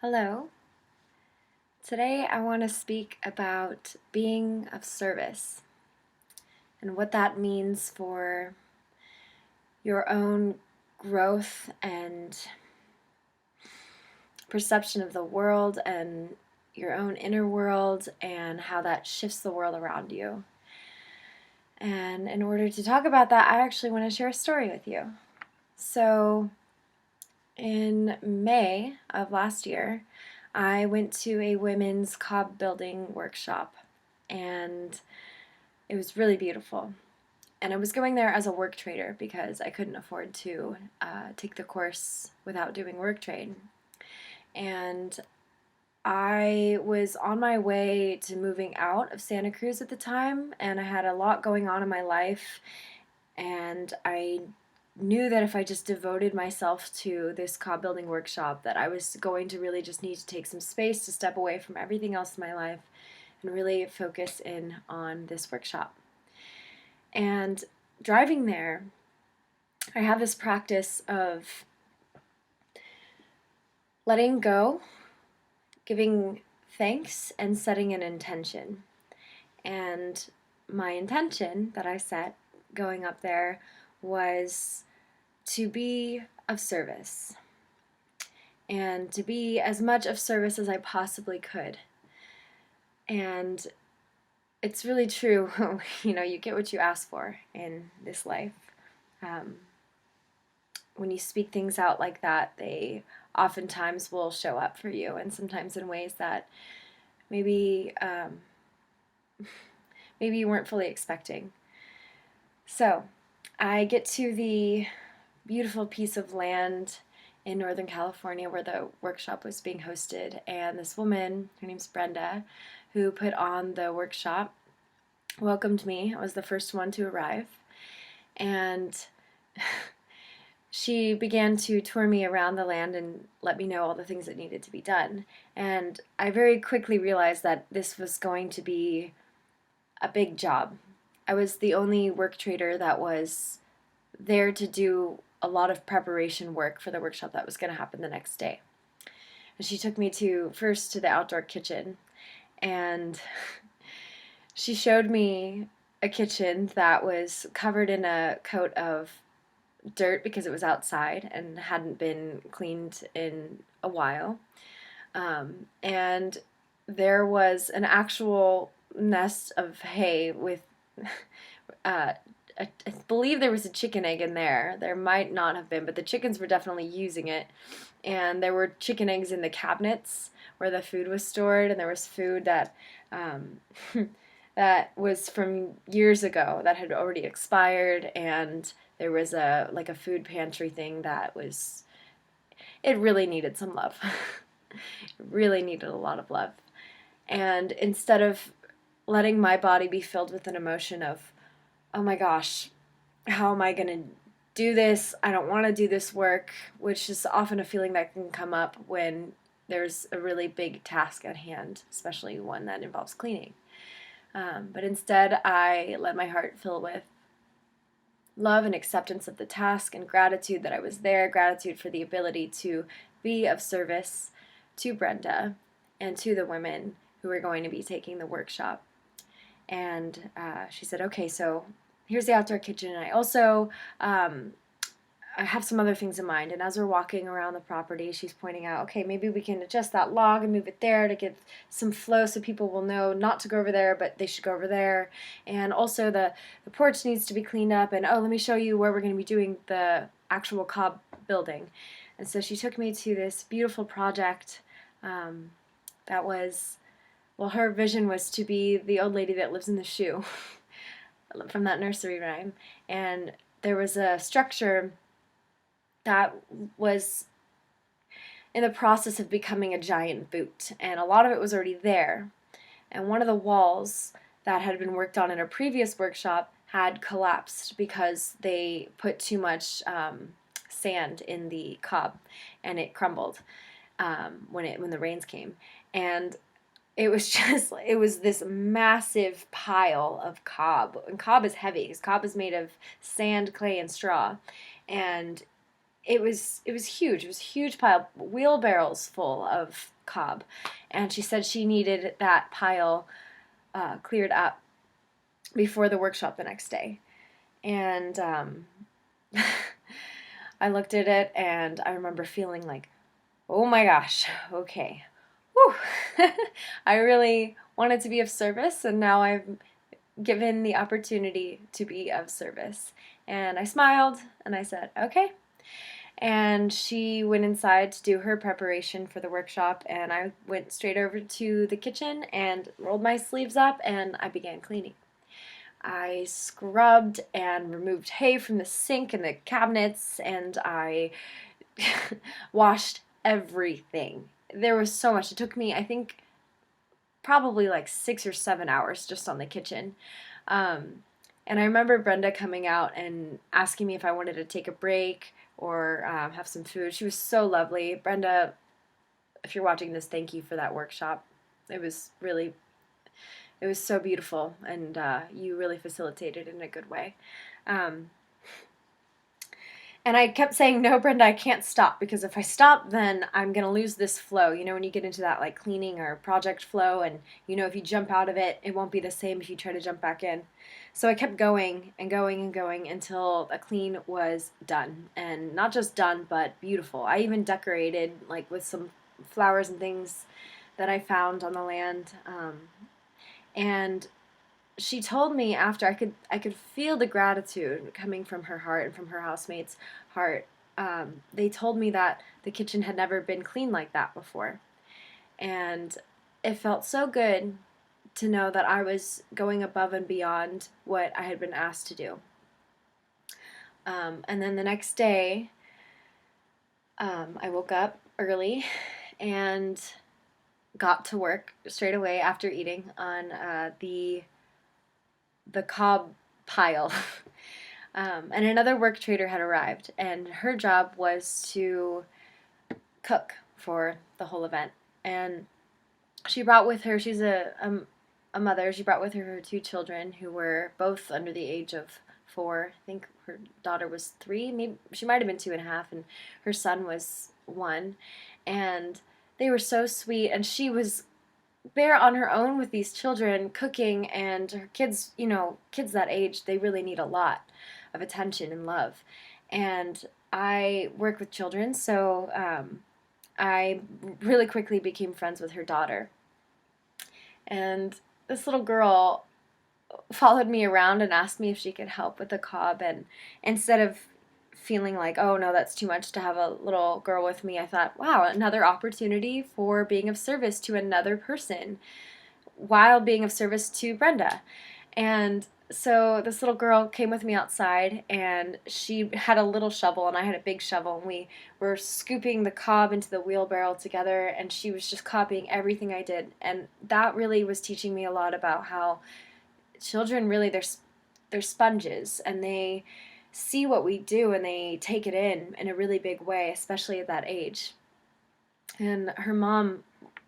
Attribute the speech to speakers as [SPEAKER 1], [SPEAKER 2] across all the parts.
[SPEAKER 1] Hello. Today I want to speak about being of service and what that means for your own growth and perception of the world and your own inner world and how that shifts the world around you. And in order to talk about that, I actually want to share a story with you. So, in May of last year, I went to a women's cob building workshop, and it was really beautiful. And I was going there as a work trader because I couldn't afford to take the course without doing work trade. And I was on my way to moving out of Santa Cruz at the time, and I had a lot going on in my life. And I knew that if I just devoted myself to this cob building workshop, that I was going to really just need to take some space to step away from everything else in my life and really focus in on this workshop. And driving there, I have this practice of letting go, giving thanks, and setting an intention. And my intention that I set going up there was to be of service and to be as much of service as I possibly could. And it's really true, you get what you ask for in this life. Um, when you speak things out like that, they oftentimes will show up for you, and sometimes in ways that maybe maybe you weren't fully expecting. So I get to the beautiful piece of land in Northern California where the workshop was being hosted, and this woman, her name's Brenda, who put on the workshop, welcomed me. I was the first one to arrive, and she began to tour me around the land and let me know all the things that needed to be done. And I very quickly realized that this was going to be a big job. I was the only work trader that was there to do a lot of preparation work for the workshop that was going to happen the next day. And she took me first to the outdoor kitchen, and she showed me a kitchen that was covered in a coat of dirt because it was outside and hadn't been cleaned in a while. And there was an actual nest of hay with, I believe there was a chicken egg in there. There might not have been, but the chickens were definitely using it. And there were chicken eggs in the cabinets where the food was stored, and there was food that that was from years ago that had already expired, and there was a food pantry thing that was, it really needed some love. It really needed a lot of love. And instead of letting my body be filled with an emotion of, oh my gosh, how am I going to do this? I don't want to do this work, which is often a feeling that can come up when there's a really big task at hand, especially one that involves cleaning. But instead, I let my heart fill with love and acceptance of the task and gratitude that I was there, gratitude for the ability to be of service to Brenda and to the women who were going to be taking the workshop. And she said, okay, so here's the outdoor kitchen, and I also I have some other things in mind. And as we're walking around the property, she's pointing out, okay, maybe we can adjust that log and move it there to get some flow so people will know not to go over there, but they should go over there. And also the porch needs to be cleaned up. And oh, let me show you where we're going to be doing the actual cob building. And so she took me to this beautiful project that was, well, her vision was to be the old lady that lives in the shoe from that nursery rhyme. And there was a structure that was in the process of becoming a giant boot, and a lot of it was already there. And one of the walls that had been worked on in a previous workshop had collapsed because they put too much sand in the cob, and it crumbled when the rains came. And it was this massive pile of cob, and cob is heavy because cob is made of sand, clay, and straw, and it was huge. It was a huge pile, wheelbarrows full of cob, and she said she needed that pile cleared up before the workshop the next day. And I looked at it, and I remember feeling like, oh my gosh, okay, whew. I really wanted to be of service, and now I've given the opportunity to be of service. And I smiled and I said, okay. And she went inside to do her preparation for the workshop, and I went straight over to the kitchen and rolled my sleeves up, and I began cleaning. I scrubbed and removed hay from the sink and the cabinets, and I washed everything. There was so much. It took me, I think, probably like 6 or 7 hours just on the kitchen. Um, and I remember Brenda coming out and asking me if I wanted to take a break or have some food. She was so lovely. Brenda, if you're watching this, thank you for that workshop. It was really, it was so beautiful, and you really facilitated it in a good way. Um, and I kept saying, no, Brenda, I can't stop, because if I stop, then I'm going to lose this flow. You know, when you get into that like cleaning or project flow, and you know, if you jump out of it, it won't be the same if you try to jump back in. So I kept going and going and going until the clean was done. And not just done, but beautiful. I even decorated like with some flowers and things that I found on the land. And she told me after, I could feel the gratitude coming from her heart and from her housemates' heart. They told me that the kitchen had never been cleaned like that before, and it felt so good to know that I was going above and beyond what I had been asked to do. And then the next day, I woke up early and got to work straight away after eating on the cob pile. And another work trader had arrived, and her job was to cook for the whole event. And she brought with her, she's a mother, she brought with her her two children who were both under the age of 4. I think her daughter was 3, maybe she might have been 2.5, and her son was 1. And they were so sweet, and she was there on her own with these children cooking, and her kids, you know, kids that age, they really need a lot of attention and love. And I work with children, so I really quickly became friends with her daughter. And this little girl followed me around and asked me if she could help with the cob. And instead of feeling like, oh no, that's too much to have a little girl with me, I thought, wow, another opportunity for being of service to another person while being of service to Brenda. And so this little girl came with me outside, and she had a little shovel and I had a big shovel, and we were scooping the cob into the wheelbarrow together, and she was just copying everything I did. And that really was teaching me a lot about how children really, they're sponges, and they see what we do and they take it in a really big way, especially at that age. And her mom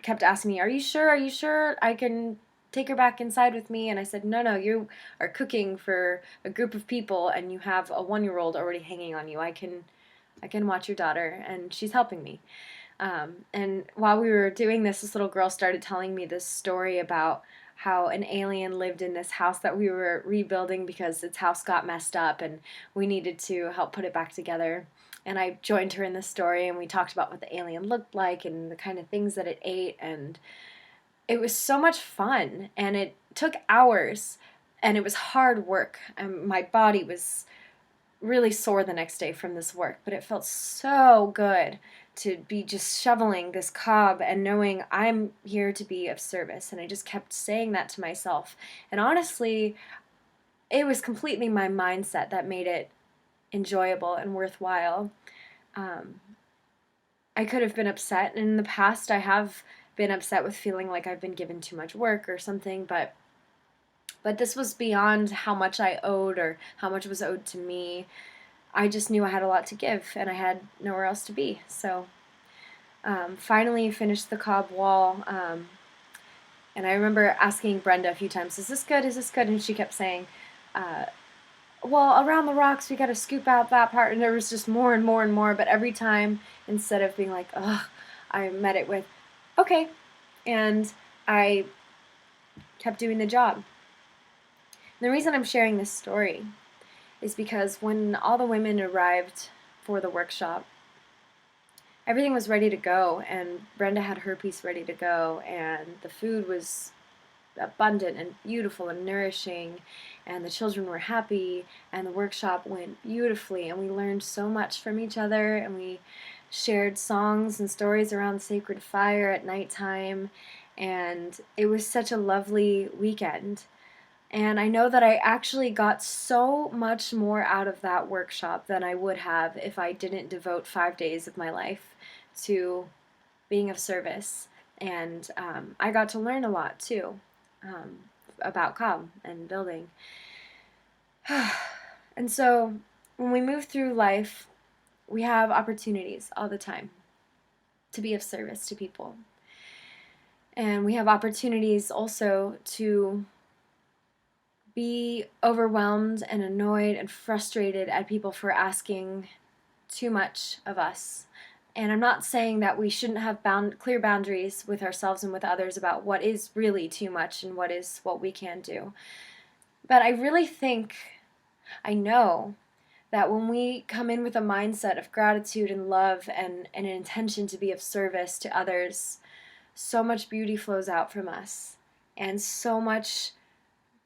[SPEAKER 1] kept asking me, are you sure? Are you sure I can take her back inside with me? And I said, no, you are cooking for a group of people, and you have a 1-year-old already hanging on you. I can watch your daughter, and she's helping me. And while we were doing this, this little girl started telling me this story about how an alien lived in this house that we were rebuilding because its house got messed up and we needed to help put it back together. And I joined her in the story, and we talked about what the alien looked like and the kind of things that it ate, and it was so much fun, and it took hours, and it was hard work. My body was really sore the next day from this work, but it felt so good to be just shoveling this cob and knowing I'm here to be of service. And I just kept saying that to myself. And honestly, it was completely my mindset that made it enjoyable and worthwhile. I could have been upset, and in the past I have been upset with feeling like I've been given too much work or something, but this was beyond how much I owed or how much was owed to me. I just knew I had a lot to give, and I had nowhere else to be. So finally finished the cob wall, and I remember asking Brenda a few times, is this good, is this good? And she kept saying, well, around the rocks, we got to scoop out that part. And there was just more and more and more. But every time, instead of being like, ugh, I met it with, okay. And I kept doing the job. And the reason I'm sharing this story is because when all the women arrived for the workshop, everything was ready to go, and Brenda had her piece ready to go, and the food was abundant and beautiful and nourishing, and the children were happy, and the workshop went beautifully, and we learned so much from each other, and we shared songs and stories around the sacred fire at nighttime, and it was such a lovely weekend. And I know that I actually got so much more out of that workshop than I would have if I didn't devote 5 days of my life to being of service. And I got to learn a lot too, um, about comm and building. And so when we move through life, we have opportunities all the time to be of service to people. And we have opportunities also to be overwhelmed and annoyed and frustrated at people for asking too much of us. And I'm not saying that we shouldn't have clear boundaries with ourselves and with others about what is really too much and what we can do. But I really think, I know, that when we come in with a mindset of gratitude and love and an intention to be of service to others, so much beauty flows out from us. And so much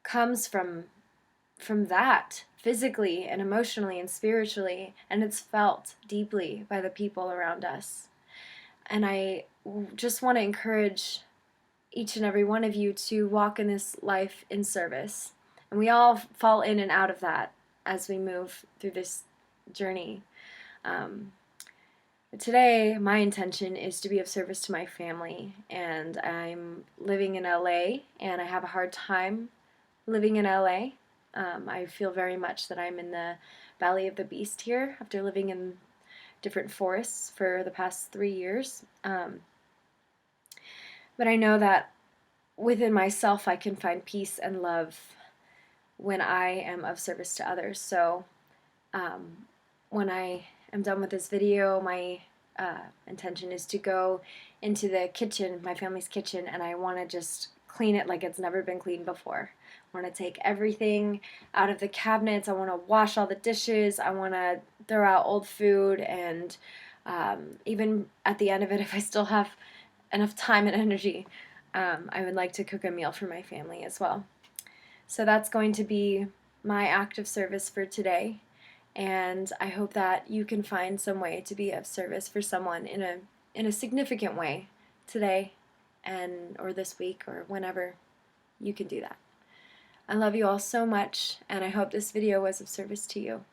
[SPEAKER 1] comes from that, physically and emotionally and spiritually, and it's felt deeply by the people around us. And I just want to encourage each and every one of you to walk in this life in service. And we all fall in and out of that as we move through this journey. But today, my intention is to be of service to my family, and I'm living in LA, and I have a hard time living in LA. I feel very much that I'm in the Valley of the Beast here after living in different forests for the past 3 years. But I know that within myself I can find peace and love when I am of service to others. So when I am done with this video, my intention is to go into the kitchen, my family's kitchen, and I want to just clean it like it's never been cleaned before. I want to take everything out of the cabinets. I want to wash all the dishes. I want to throw out old food, and even at the end of it, if I still have enough time and energy, I would like to cook a meal for my family as well. So that's going to be my act of service for today, and I hope that you can find some way to be of service for someone in a significant way today, and or this week, or whenever you can do that. I love you all so much, and I hope this video was of service to you.